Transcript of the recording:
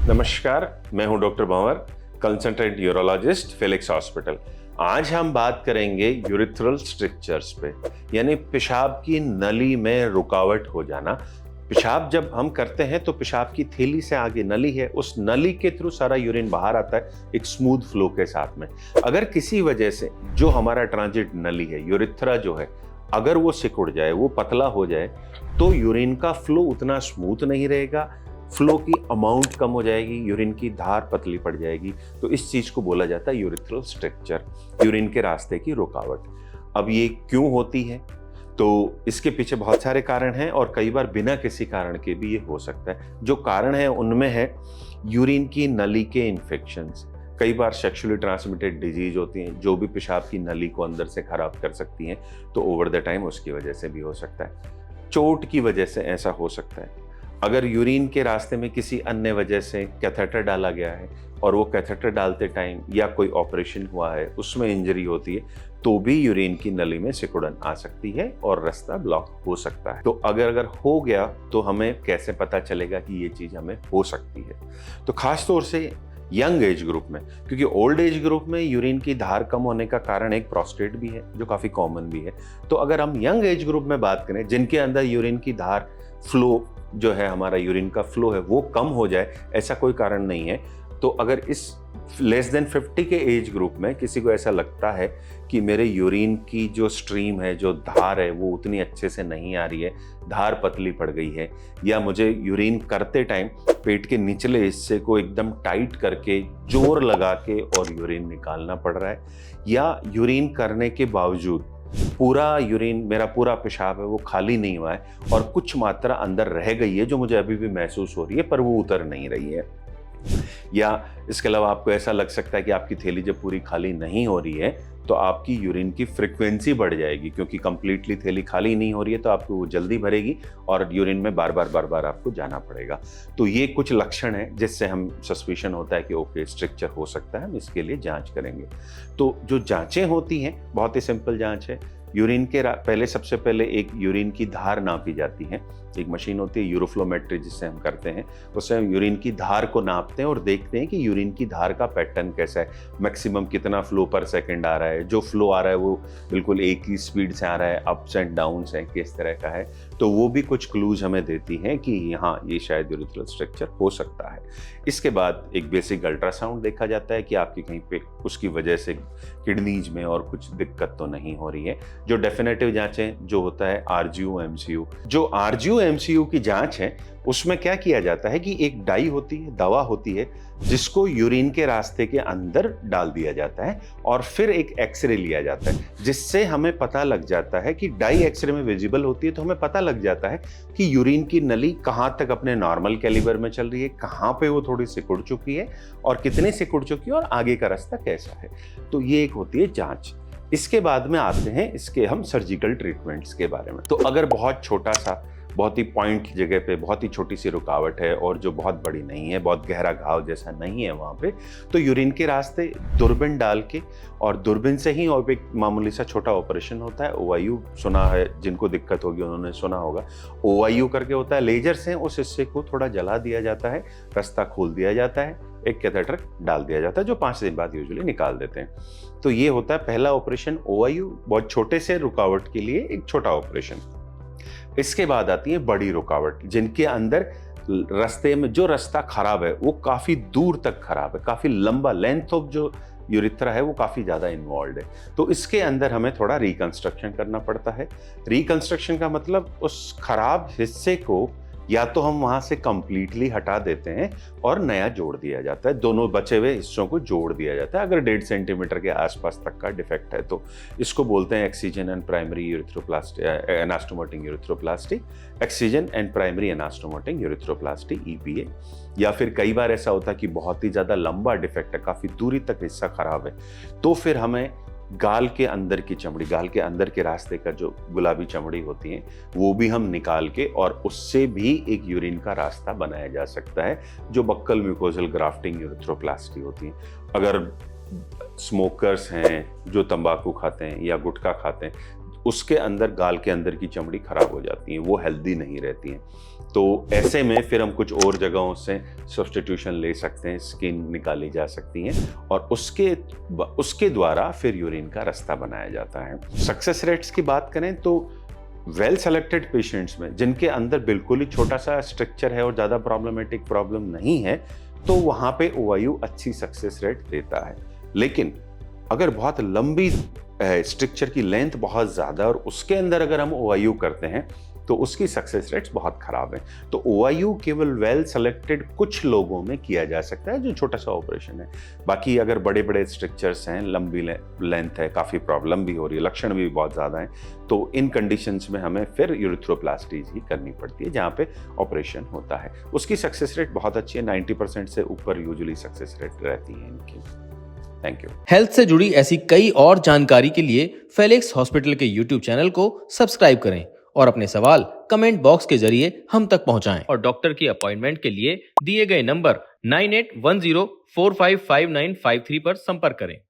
नमस्कार, मैं हूं डॉक्टर भंवर, कंसल्टेंट यूरोलॉजिस्ट, फिलिक्स हॉस्पिटल। आज हम बात करेंगे यूरिथ्रल स्ट्रक्चर्स पे, यानी पेशाब की नली में रुकावट हो जाना। पेशाब जब हम करते हैं तो पेशाब की थैली से आगे नली है, उस नली के थ्रू सारा यूरिन बाहर आता है एक स्मूथ फ्लो के साथ में। अगर किसी वजह से जो हमारा ट्रांजिट नली है, यूरिथ्रा जो है, अगर वो सिकुड़ जाए, वो पतला हो जाए, तो यूरिन का फ्लो उतना स्मूथ नहीं रहेगा, फ्लो की अमाउंट कम हो जाएगी, यूरिन की धार पतली पड़ जाएगी। तो इस चीज को बोला जाता है यूरिथ्रल स्ट्रक्चर, यूरिन के रास्ते की रुकावट। अब ये क्यों होती है? तो इसके पीछे बहुत सारे कारण हैं और कई बार बिना किसी कारण के भी ये हो सकता है। जो कारण है उनमें है यूरिन की नली के इन्फेक्शंस, कई बार सेक्सुअली ट्रांसमिटेड डिजीज होती हैं जो भी पेशाब की नली को अंदर से खराब कर सकती हैं, तो ओवर द टाइम उसकी वजह से भी हो सकता है। चोट की वजह से ऐसा हो सकता है। अगर यूरिन के रास्ते में किसी अन्य वजह से कैथेटर डाला गया है और वो कैथेटर डालते टाइम या कोई ऑपरेशन हुआ है, उसमें इंजरी होती है, तो भी यूरिन की नली में सिकुड़न आ सकती है और रास्ता ब्लॉक हो सकता है। तो अगर हो गया तो हमें कैसे पता चलेगा कि ये चीज हमें हो सकती है? तो खास तौर से यंग एज ग्रुप में, क्योंकि ओल्ड एज ग्रुप में यूरिन की धार कम होने का कारण एक प्रोस्टेट भी है जो काफी कॉमन भी है। तो अगर हम यंग एज ग्रुप में बात करें, जिनके अंदर यूरिन की धार फ्लो जो है, हमारा यूरिन का फ्लो है वो कम हो जाए, ऐसा कोई कारण नहीं है। तो अगर इस लेस देन 50 के एज ग्रुप में किसी को ऐसा लगता है कि मेरे यूरिन की जो स्ट्रीम है, जो धार है, वो उतनी अच्छे से नहीं आ रही है, धार पतली पड़ गई है, या मुझे यूरिन करते टाइम पेट के निचले हिस्से को एकदम टाइट करके जोर लगा के और यूरिन निकालना पड़ रहा है, या यूरिन करने के बावजूद पूरा यूरिन, मेरा पूरा पेशाब है वो खाली नहीं हुआ है और कुछ मात्रा अंदर रह गई है जो मुझे अभी भी महसूस हो रही है पर वो उतर नहीं रही है। या इसके अलावा आपको ऐसा लग सकता है कि आपकी थैली जब पूरी खाली नहीं हो रही है तो आपकी यूरिन की फ्रीक्वेंसी बढ़ जाएगी, क्योंकि कंप्लीटली थैली खाली नहीं हो रही है तो आपको वो जल्दी भरेगी और यूरिन में बार बार आपको जाना पड़ेगा। तो ये कुछ लक्षण है जिससे हम सस्पिशन होता है कि ओके स्ट्रक्चर हो सकता है, हम इसके लिए जांच करेंगे। तो जो जांचें होती हैं बहुत ही सिंपल जांच है। यूरिन के पहले सबसे पहले एक यूरिन की धार नापी जाती है। एक मशीन होती है यूरोफ्लोमेट्री जिससे हम करते हैं, उससे हम यूरिन की धार को नापते हैं और देखते हैं कि यूरिन की धार का पैटर्न कैसा है, मैक्सिमम कितना फ्लो पर सेकंड आ रहा है, जो फ्लो आ रहा है वो बिल्कुल एक ही स्पीड से आ रहा है, अप्स एंड डाउन्स है, किस तरह का है। तो वो भी कुछ क्लूज हमें देती हैं कि यहाँ ये शायद यूरिथ्रल स्ट्रक्चर हो सकता है। इसके बाद एक बेसिक अल्ट्रासाउंड देखा जाता है कि आपकी कहीं पे उसकी वजह से किडनीज में और कुछ दिक्कत तो नहीं हो रही है। जो डेफिनेटिव जांचें जो होता है आरजीयू एमसीयू, जो आरजीयू एमसीयू की जांच है उसमें क्या किया जाता है कि एक डाई होती है, दवा होती है, जिसको यूरिन के रास्ते के अंदर डाल दिया जाता है और फिर एक एक्सरे लिया जाता है, जिससे हमें पता लग जाता है कि डाई एक्सरे में विजिबल होती है, तो हमें पता लग जाता है कि यूरिन की नली कहाँ तक अपने नॉर्मल कैलिबर में चल रही है, कहाँ पे वो थोड़ी सिकुड़ चुकी है और कितनी सिकुड़ चुकी है और आगे का रास्ता कैसा है। तो ये एक होती है जांच। इसके बाद में आते हैं इसके हम सर्जिकल ट्रीटमेंट्स के बारे में। तो अगर बहुत छोटा सा, बहुत ही पॉइंट जगह पे बहुत ही छोटी सी रुकावट है और जो बहुत बड़ी नहीं है, बहुत गहरा घाव जैसा नहीं है वहाँ पे, तो यूरिन के रास्ते दूरबीन डाल के और दूरबीन से ही और एक मामूली सा छोटा ऑपरेशन होता है। ओआईयू सुना है, जिनको दिक्कत होगी उन्होंने सुना होगा। ओआईयू करके होता है, लेजर से उस हिस्से को थोड़ा जला दिया जाता है, रास्ता खोल दिया जाता है, एक कैथेटर डाल दिया जाता है जो 5 दिन बाद यूजुअली निकाल देते हैं। तो ये होता है पहला ऑपरेशन ओआईयू, बहुत छोटे से रुकावट के लिए एक छोटा ऑपरेशन। इसके बाद आती है बड़ी रुकावट, जिनके अंदर रास्ते में जो रास्ता खराब है वो काफी दूर तक खराब है, काफी लंबा, लेंथ ऑफ जो यूरिथ्रा है वो काफी ज्यादा इन्वॉल्व है। तो इसके अंदर हमें थोड़ा रिकंस्ट्रक्शन करना पड़ता है। रिकंस्ट्रक्शन का मतलब उस खराब हिस्से को या तो हम वहां से कंप्लीटली हटा देते हैं और नया जोड़ दिया जाता है, दोनों बचे हुए हिस्सों को जोड़ दिया जाता है। अगर 1.5 सेंटीमीटर के आसपास तक का डिफेक्ट है तो इसको बोलते हैं excision and primary urethroplasty, anastomotic urethroplasty, excision and primary anastomotic urethroplasty, EPA. या फिर कई बार ऐसा होता है कि बहुत ही ज्यादा लंबा डिफेक्ट है, काफी दूरी तक हिस्सा खराब है, तो फिर हमें गाल के अंदर की चमड़ी, गाल के अंदर के रास्ते का जो गुलाबी चमड़ी होती है वो भी हम निकाल के और उससे भी एक यूरिन का रास्ता बनाया जा सकता है, जो बक्कल म्यूकोजल ग्राफ्टिंग यूरिथ्रोप्लास्टी होती है। अगर स्मोकर्स हैं जो तंबाकू खाते हैं या गुटखा खाते हैं, उसके अंदर गाल के अंदर की चमड़ी खराब हो जाती है, वो हेल्दी नहीं रहती हैं। तो ऐसे में फिर हम कुछ और जगहों से सब्स्टिट्यूशन ले सकते हैं, स्किन निकाली जा सकती हैं और उसके द्वारा फिर यूरिन का रास्ता बनाया जाता है। सक्सेस रेट्स की बात करें तो वेल सेलेक्टेड पेशेंट्स में जिनके अंदर बिल्कुल ही छोटा सा स्ट्रक्चर है और ज़्यादा प्रॉब्लम नहीं है, तो वहाँ पे OIU अच्छी सक्सेस रेट देता है। लेकिन अगर बहुत लंबी स्ट्रक्चर की लेंथ बहुत ज़्यादा और उसके अंदर अगर हम OIU करते हैं तो उसकी सक्सेस रेट्स बहुत खराब हैं। तो OIU केवल वेल सेलेक्टेड कुछ लोगों में किया जा सकता है जो छोटा सा ऑपरेशन है। बाकी अगर बड़े बड़े स्ट्रक्चर्स हैं, लंबी लेंथ है, काफ़ी प्रॉब्लम भी हो रही है, लक्षण भी बहुत ज़्यादा हैं, तो इन कंडीशंस में हमें फिर यूरिथ्रोप्लास्टी ही करनी पड़ती है जहाँ पे ऑपरेशन होता है। उसकी सक्सेस रेट बहुत अच्छी है, 90% से ऊपर यूजुअली सक्सेस रेट रहती है इनकी। Thank you. हेल्थ से जुड़ी ऐसी कई और जानकारी के लिए फेलिक्स हॉस्पिटल के यूट्यूब चैनल को सब्सक्राइब करें और अपने सवाल कमेंट बॉक्स के जरिए हम तक पहुंचाएं और डॉक्टर की अपॉइंटमेंट के लिए दिए गए नंबर 9810455953 पर संपर्क करें।